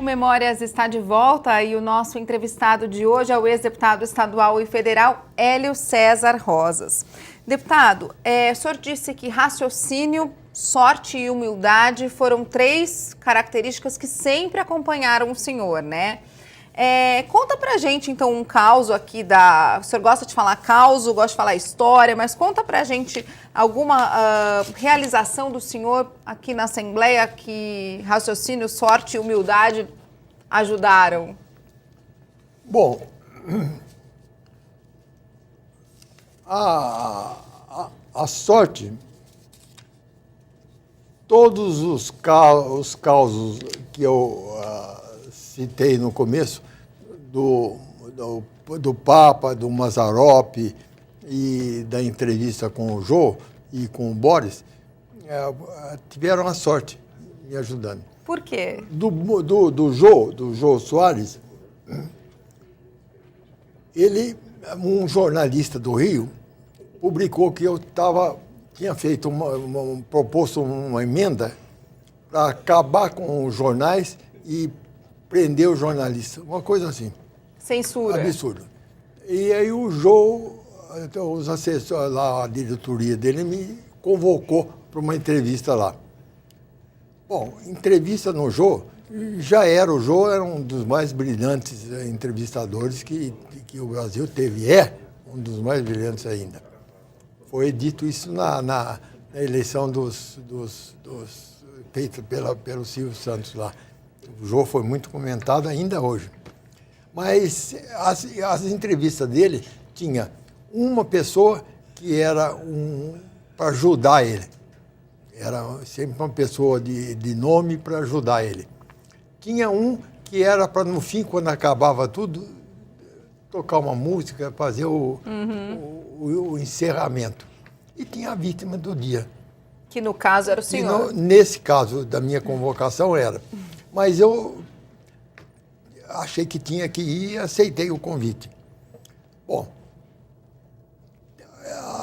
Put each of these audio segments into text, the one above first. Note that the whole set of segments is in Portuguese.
Memórias está de volta e o nosso entrevistado de hoje é o ex-deputado estadual e federal Hélio César Rosas. Deputado, o senhor disse que raciocínio, sorte e humildade foram 3 características que sempre acompanharam o senhor, né? Conta pra gente, então, um caso aqui O senhor gosta de falar causo, gosta de falar história, mas conta pra gente alguma realização do senhor aqui na Assembleia que raciocínio, sorte e humildade ajudaram. Bom, a sorte, todos os causos que eu citei no começo, do Papa, do Mazzaropi e da entrevista com o Jô e com o Boris, tiveram a sorte me ajudando. Por quê? Do Jô Soares, um jornalista do Rio, publicou que eu tinha feito proposto uma emenda para acabar com os jornais e prender o jornalista, uma coisa assim. Censura. Absurdo. E aí o Jô, os assessores lá, a diretoria dele me convocou para uma entrevista lá. Bom, entrevista no Jô, o Jô era um dos mais brilhantes entrevistadores que o Brasil teve, um dos mais brilhantes ainda. Foi dito isso na eleição feita pelo Silvio Santos lá. O Jô foi muito comentado ainda hoje. Mas as entrevistas dele tinha uma pessoa que era para ajudar ele. Era sempre uma pessoa de nome para ajudar ele. Tinha um que era para, no fim, quando acabava tudo, tocar uma música, fazer o encerramento. E tinha a vítima do dia. Que no caso era o senhor. Nesse caso da minha convocação era. Mas eu achei que tinha que ir e aceitei o convite. Bom,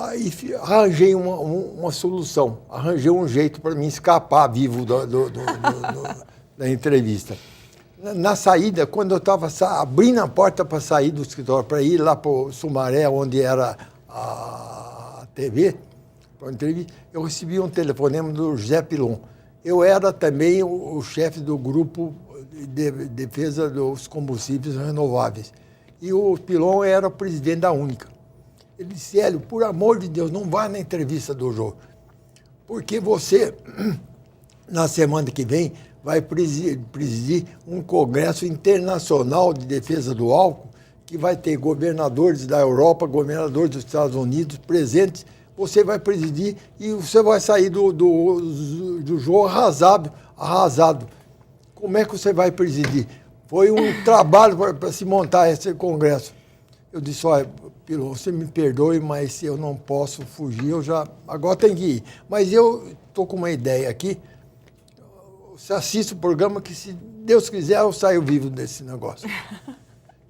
aí arranjei uma solução, arranjei um jeito para me escapar vivo da entrevista. Na saída, quando eu estava abrindo a porta para sair do escritório, para ir lá para o Sumaré, onde era a TV, para a entrevista, eu recebi um telefonema do José Pilon. Eu era também o chefe do grupo de defesa dos combustíveis renováveis. E o Pilon era o presidente da Única. Ele disse: Hélio, por amor de Deus, não vá na entrevista do Jô, porque você, na semana que vem, vai presidir um congresso internacional de defesa do álcool, que vai ter governadores da Europa, governadores dos Estados Unidos presentes. Você vai presidir e você vai sair do Jô arrasado. Como é que você vai presidir? Foi um trabalho para se montar esse congresso. Eu disse: olha, Pilon, você me perdoe, mas eu não posso fugir, agora tem que ir. Mas eu estou com uma ideia aqui. Você assiste o programa que, se Deus quiser, eu saio vivo desse negócio.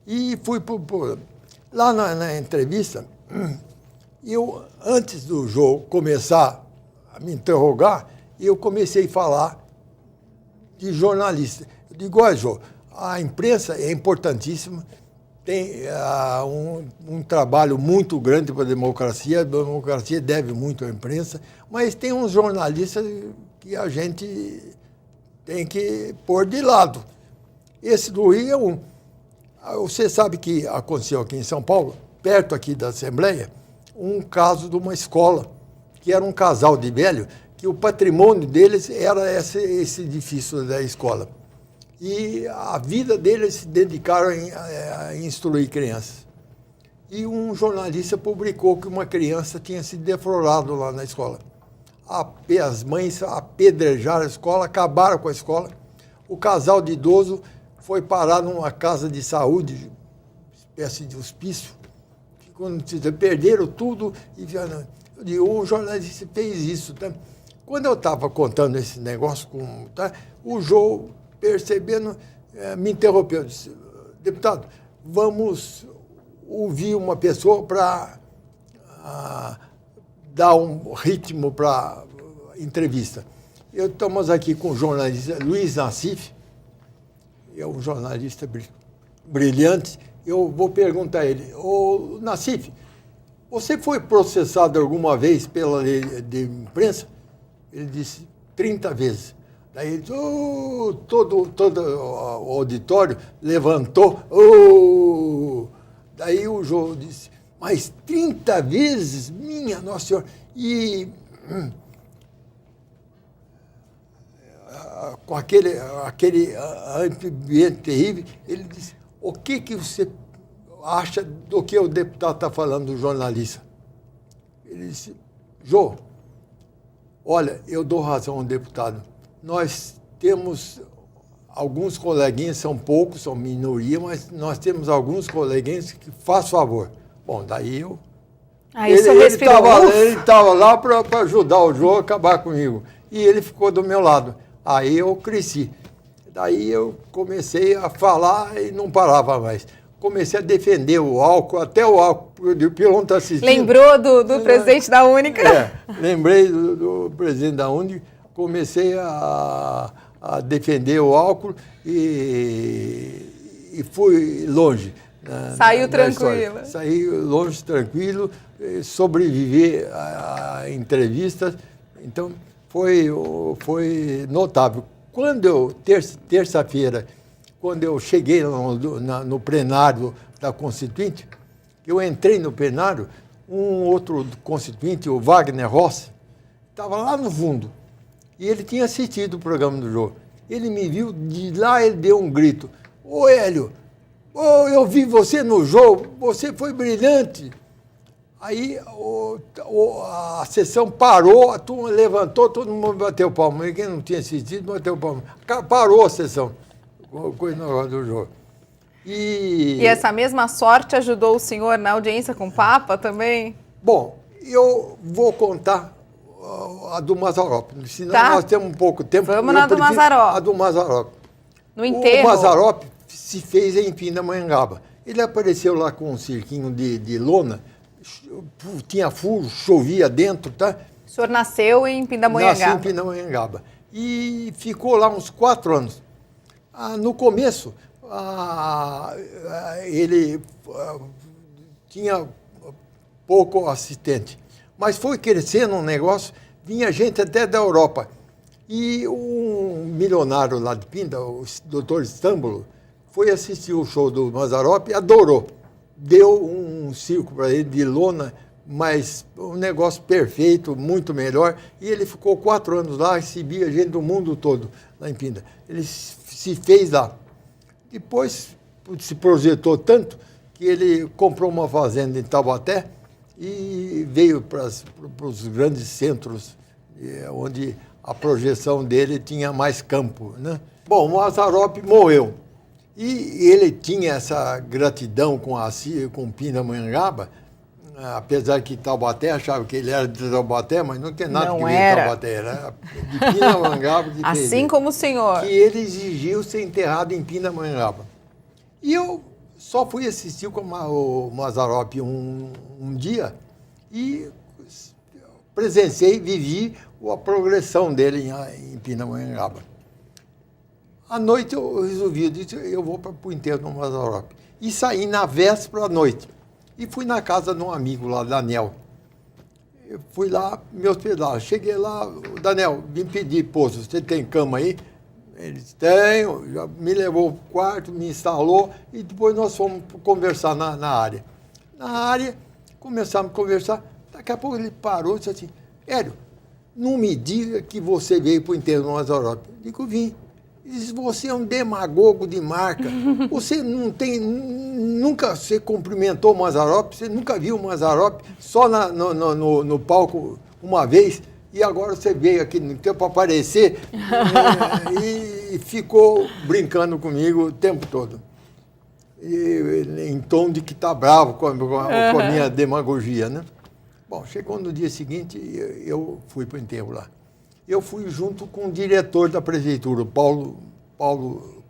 E fui lá na entrevista. Antes do Jô começar a me interrogar, eu comecei a falar de jornalista. Eu digo: olha, Jô, a imprensa é importantíssima, tem um trabalho muito grande para a democracia deve muito à imprensa, mas tem uns jornalistas que a gente tem que pôr de lado. Esse do Rio é um. Você sabe que aconteceu aqui em São Paulo, perto aqui da Assembleia, um caso de uma escola, que era um casal de velho, que o patrimônio deles era esse edifício da escola. E a vida deles se dedicaram a instruir crianças. E um jornalista publicou que uma criança tinha sido deflorada lá na escola. As mães apedrejaram a escola, acabaram com a escola. O casal de idoso foi parar numa casa de saúde, espécie de hospício, que quando perderam tudo. E o jornalista fez isso. Tá? Quando eu estava contando esse negócio, o Jô, percebendo, me interrompeu. Disse: deputado, vamos ouvir uma pessoa para dar um ritmo para a entrevista. Estamos aqui com o jornalista Luiz Nassif. é um jornalista brilhante. Eu vou perguntar a ele, ô Nassif, você foi processado alguma vez pela lei de imprensa? Ele disse 30 vezes. Daí ele disse, todo o auditório levantou. Daí o Jô disse, mas 30 vezes? Minha Nossa Senhora! E com aquele ambiente terrível, ele disse, o que você acha do que o deputado está falando do jornalista? Ele disse, Jô, olha, eu dou razão ao deputado. Nós temos alguns coleguinhas, são poucos, são minoria, mas nós temos alguns coleguinhas que faz favor. Bom, daí eu... Aí ele estava lá para ajudar o Jô a acabar comigo. E ele ficou do meu lado. Aí eu cresci. Daí eu comecei a falar e não parava mais. Comecei a defender o álcool, até o álcool, o Pilon está assistindo. Lembrou do presidente da Única? Lembrei do presidente da Única, comecei a defender o álcool e fui longe. Saiu tranquilo. Saí longe, tranquilo, sobreviver a entrevistas, então foi notável. Quando eu, terça-feira, quando eu cheguei no plenário da Constituinte, eu entrei no plenário, um outro constituinte, o Wagner Rossi, estava lá no fundo, e ele tinha assistido o programa do Jô. Ele me viu, de lá ele deu um grito, ô Hélio, eu vi você no jogo, você foi brilhante. Aí a sessão parou, a turma levantou, todo mundo bateu palma. Quem não tinha assistido, bateu palma. Parou a sessão, coisa do jogo. E essa mesma sorte ajudou o senhor na audiência com o Papa também? Bom, eu vou contar a do Mazzaropi, senão nós temos pouco tempo. Vamos na do Mazzaropi. A do Mazzaropi. No enterro. O Mazzaropi se fez em Pindamonhangaba. Ele apareceu lá com um cirquinho de lona, tinha furo, chovia dentro, tá? O senhor nasceu em Pindamonhangaba? Nasci em Pindamonhangaba. E ficou lá uns 4 anos. No começo, ele tinha pouco assistente, mas foi crescendo um negócio, vinha gente até da Europa. E um milionário lá de Pinda, o doutor Stambolo, foi assistir o show do Mazzaropi e adorou. Deu um circo para ele de lona, mas um negócio perfeito, muito melhor. E ele ficou 4 anos lá, recebia gente do mundo todo lá em Pinda. Ele se fez lá. Depois se projetou tanto que ele comprou uma fazenda em Taubaté e veio para os grandes centros, onde a projeção dele tinha mais campo, né? Bom, o Mazzaropi morreu. E ele tinha essa gratidão com Pindamonhangaba, apesar que Taubaté achava que ele era de Taubaté, mas não tem nada que ver com Taubaté, era de Pindamonhangaba. Assim como o senhor. Que ele exigiu ser enterrado em Pindamonhangaba. E eu só fui assistir com o Mazzaropi um dia e presenciei, vivi a progressão dele em Pindamonhangaba. À noite eu resolvi, eu vou para o enterro do Mazzaropi. E saí na véspera à noite. E fui na casa de um amigo lá, Daniel. Eu fui lá me hospedar. Cheguei lá, Daniel, vim pedir, você tem cama aí? Ele disse, tenho. Já me levou para o quarto, me instalou e depois nós fomos conversar na área. Na área, começamos a conversar. Daqui a pouco ele parou e disse assim, Hélio, não me diga que você veio para o enterro do Mazzaropi. Eu digo, vim. Ele disse, você é um demagogo de marca. Você nunca se cumprimentou o Mazzaropi, você nunca viu o Mazzaropi, só no palco uma vez, e agora você veio aqui no tempo para aparecer e ficou brincando comigo o tempo todo. Em tom de que está bravo com a minha demagogia, né? Bom, chegou no dia seguinte, eu fui para o enterro lá. Eu fui junto com o diretor da prefeitura, o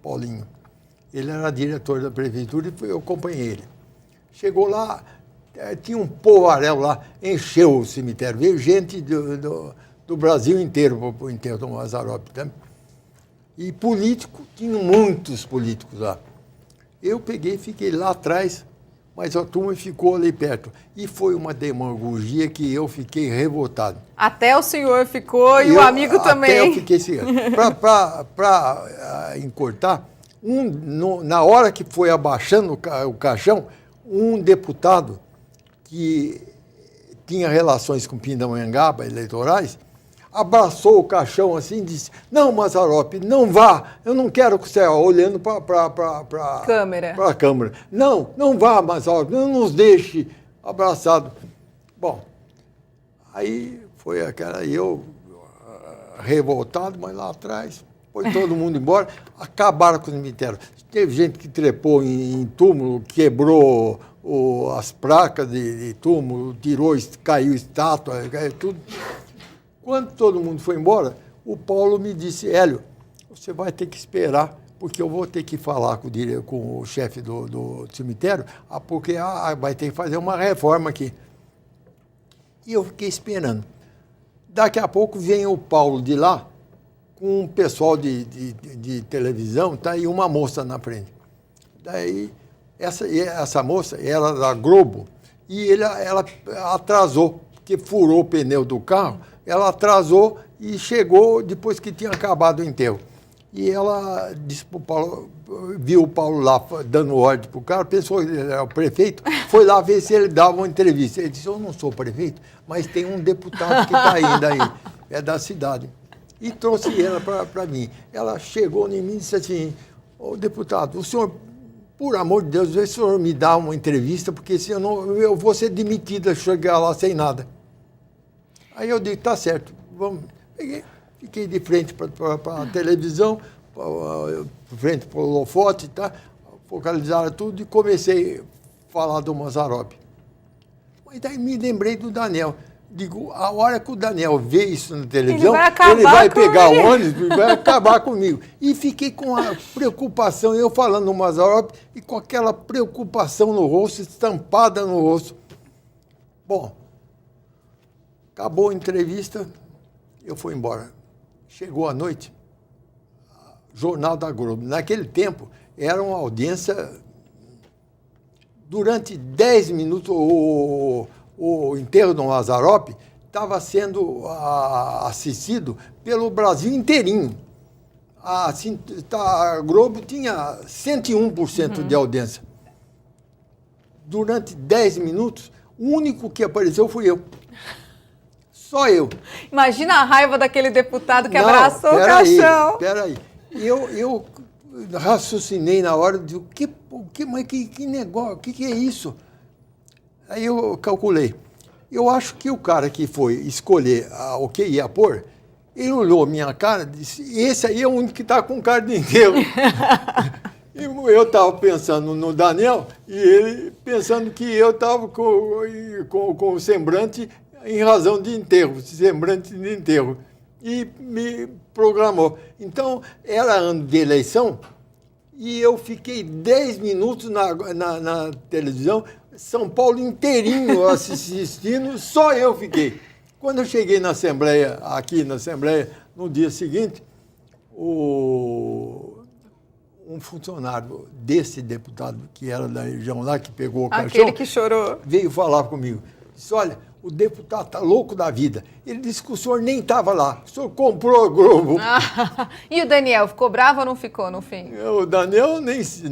Paulinho. Ele era diretor da prefeitura e eu acompanhei ele. Chegou lá, tinha um povaréu lá, encheu o cemitério. Veio gente do Brasil inteiro para o enterro do Mazzaropi. Né? E político, tinha muitos políticos lá. Eu peguei, fiquei lá atrás, mas a turma ficou ali perto. E foi uma demagogia que eu fiquei revoltado. Até o senhor ficou e o amigo também. Até eu fiquei assim. Para encurtar, na hora que foi abaixando o caixão, um deputado que tinha relações com Pindamonhangaba, eleitorais, abraçou o caixão assim e disse: não, Mazzaropi, não vá, eu não quero que você... Olhando para a câmera. Não vá, Mazzaropi, não nos deixe abraçado. Bom, aí foi aquela... Eu revoltado, mas lá atrás foi todo mundo embora, acabaram com o cemitério. Teve gente que trepou em túmulo, quebrou as placas de túmulo, caiu estátua, caiu tudo. Quando todo mundo foi embora, o Paulo me disse: Hélio, você vai ter que esperar, porque eu vou ter que falar com o chefe do cemitério, porque vai ter que fazer uma reforma aqui. E eu fiquei esperando. Daqui a pouco vem o Paulo de lá, com um pessoal de televisão, tá aí uma moça na frente. Daí, essa moça era da Globo, e ela atrasou, porque furou o pneu do carro. Ela atrasou e chegou depois que tinha acabado o enterro. E ela disse para o Paulo, viu o Paulo lá dando ordem para o cara, pensou que ele era o prefeito, foi lá ver se ele dava uma entrevista. Ele disse: eu não sou prefeito, mas tem um deputado que está indo aí, é da cidade. E trouxe ela para mim. Ela chegou em mim e disse assim: ô deputado, o senhor, por amor de Deus, o senhor me dá uma entrevista, porque senão eu vou ser demitida, chegar lá sem nada. Aí eu digo: tá certo, vamos. Fiquei de frente para a televisão, de frente para o holofote, tá? Focalizaram tudo e comecei a falar do Mazzaropi. Mas daí me lembrei do Daniel. Digo, a hora que o Daniel vê isso na televisão, ele vai pegar o ônibus e vai acabar comigo. E fiquei com a preocupação, eu falando do Mazzaropi, e com aquela preocupação no rosto, estampada no rosto. Bom, acabou a entrevista, eu fui embora. Chegou a noite, Jornal da Globo. Naquele tempo, era uma audiência... Durante 10 minutos, o enterro do Mazzaropi estava sendo assistido pelo Brasil inteirinho. A Globo tinha 101% de audiência. Durante 10 minutos, o único que apareceu fui eu. Só eu. Imagina a raiva daquele deputado que abraçou o caixão. Peraí. Eu raciocinei na hora de que negócio, o que é isso? Aí eu calculei. Eu acho que o cara que foi escolher o que ia pôr, ele olhou a minha cara e disse: esse aí é o único que está com cara de enterro. Eu estava pensando no Daniel e ele pensando que eu estava com o semblante em razão de enterro, semblante de enterro. E me programou. Então, era ano de eleição e eu fiquei 10 minutos na televisão, São Paulo inteirinho assistindo, só eu fiquei. Quando eu cheguei na Assembleia, no dia seguinte, um funcionário desse deputado, que era da região lá, que pegou o caixão... Aquele que chorou. Veio falar comigo. Disse: olha, o deputado está louco da vida. Ele disse que o senhor nem estava lá. O senhor comprou a Globo. E o Daniel, ficou bravo ou não ficou no fim? O Daniel nem sei,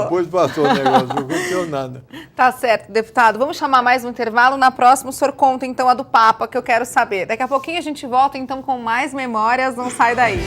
depois passou o negócio, não aconteceu nada. Tá certo, deputado. Vamos chamar mais um intervalo. Na próxima o senhor conta então a do Papa, que eu quero saber. Daqui a pouquinho a gente volta então com mais memórias. Não sai daí.